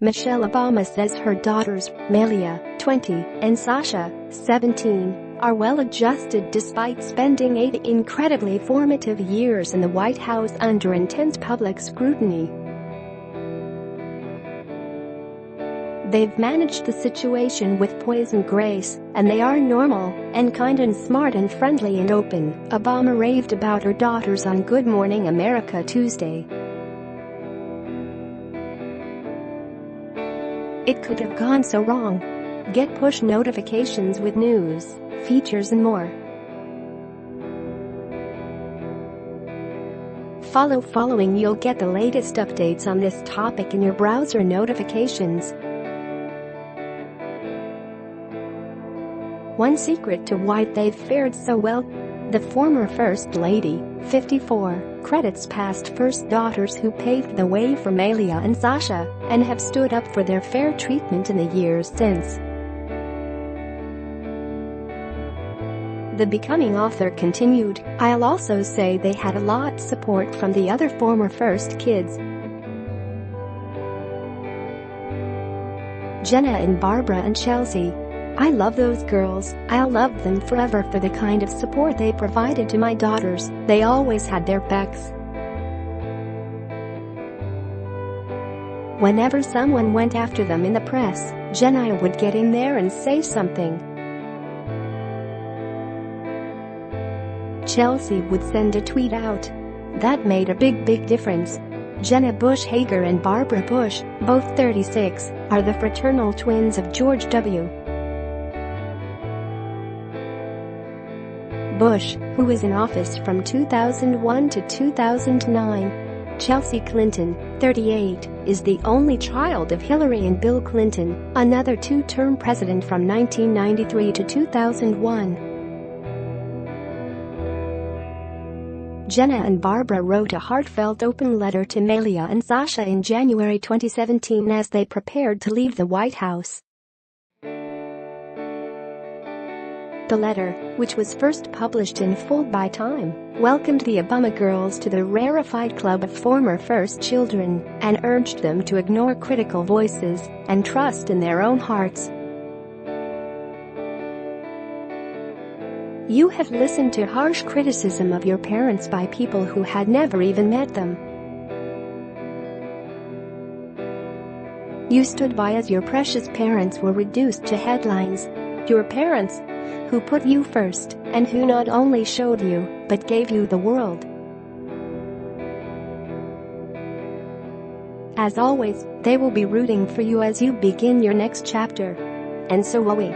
Michelle Obama says her daughters, Malia, 20, and Sasha, 17, are well-adjusted despite spending 8 incredibly formative years in the White House under intense public scrutiny. They've managed the situation with poise and grace, and they are normal, and kind and smart and friendly and open, Obama raved about her daughters on Good Morning America Tuesday. It could have gone so wrong. Get push notifications with news, features and more. Following you'll get the latest updates on this topic in your browser notifications. One secret to why they've fared so well? The former First Lady, 54, credits past first daughters who paved the way for Malia and Sasha and have stood up for their fair treatment in the years since. The becoming author continued, "I'll also say they had a lot support from the other former first kids. Jenna and Barbara and Chelsea. I love those girls, I'll love them forever for the kind of support they provided to my daughters, they always had their backs. Whenever someone went after them in the press, Jenna would get in there and say something. Chelsea would send a tweet out. That made a big difference." Jenna Bush Hager and Barbara Bush, both 36, are the fraternal twins of George W. Bush, who was in office from 2001 to 2009. Chelsea Clinton, 38, is the only child of Hillary and Bill Clinton, another two-term president from 1993 to 2001. Jenna and Barbara wrote a heartfelt open letter to Malia and Sasha in January 2017 as they prepared to leave the White House. The letter, which was first published in full by Time, welcomed the Obama girls to the rarefied club of former first children and urged them to ignore critical voices and trust in their own hearts. You have listened to harsh criticism of your parents by people who had never even met them. You stood by as your precious parents were reduced to headlines. Your parents, who put you first and who not only showed you but gave you the world. As always, they will be rooting for you as you begin your next chapter. And so will we.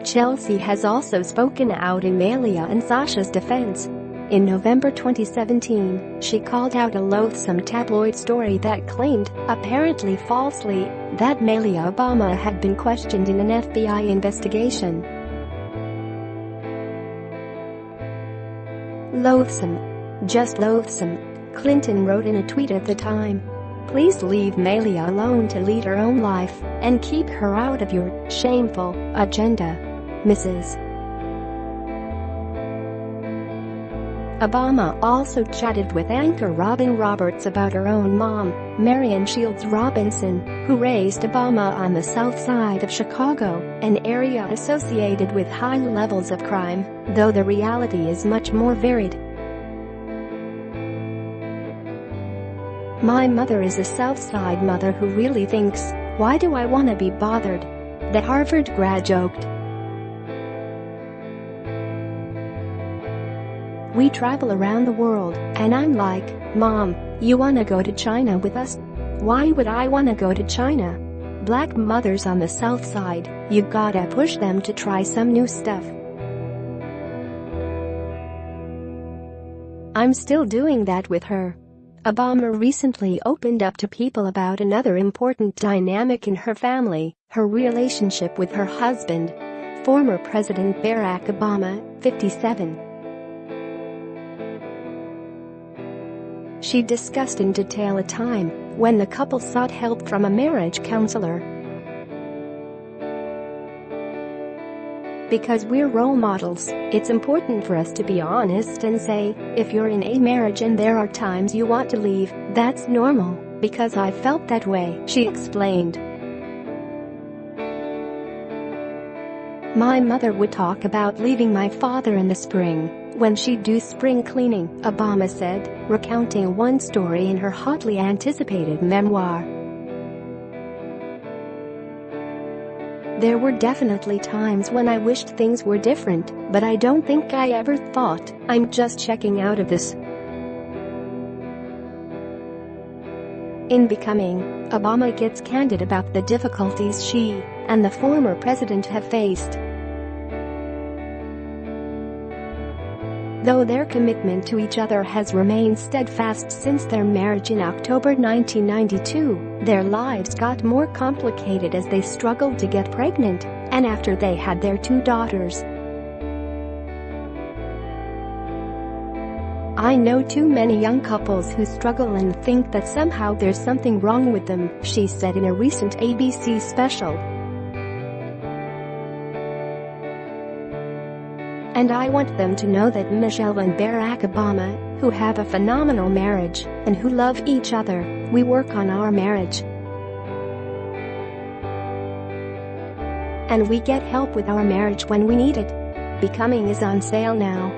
Chelsea has also spoken out in Malia and Sasha's defense. In November 2017, she called out a loathsome tabloid story that claimed, apparently falsely, that Malia Obama had been questioned in an FBI investigation. Loathsome. Just loathsome, Clinton wrote in a tweet at the time. Please leave Malia alone to lead her own life and keep her out of your shameful agenda, Mrs. Obama also chatted with anchor Robin Roberts about her own mom, Marion Shields Robinson, who raised Obama on the south side of Chicago, an area associated with high levels of crime, though the reality is much more varied. My mother is a South Side mother who really thinks, why do I want to be bothered? The Harvard grad joked. We travel around the world, and I'm like, Mom, you wanna go to China with us? Why would I wanna go to China? Black mothers on the South Side, you gotta push them to try some new stuff. I'm still doing that with her. Obama recently opened up to people about another important dynamic in her family, her relationship with her husband, former President Barack Obama, 57. She discussed in detail a time when the couple sought help from a marriage counselor. Because we're role models, it's important for us to be honest and say, if you're in a marriage and there are times you want to leave, that's normal, because I felt that way," she explained. "My mother would talk about leaving my father in the spring when she'd do spring cleaning," Obama said, recounting one story in her hotly anticipated memoir. "There were definitely times when I wished things were different, but I don't think I ever thought, I'm just checking out of this." In Becoming, Obama gets candid about the difficulties she and the former president have faced. Though their commitment to each other has remained steadfast since their marriage in October 1992, their lives got more complicated as they struggled to get pregnant and after they had their 2 daughters. "I know too many young couples who struggle and think that somehow there's something wrong with them," she said in a recent ABC special. "And I want them to know that Michelle and Barack Obama, who have a phenomenal marriage and who love each other, we work on our marriage. And we get help with our marriage when we need it." Becoming is on sale now.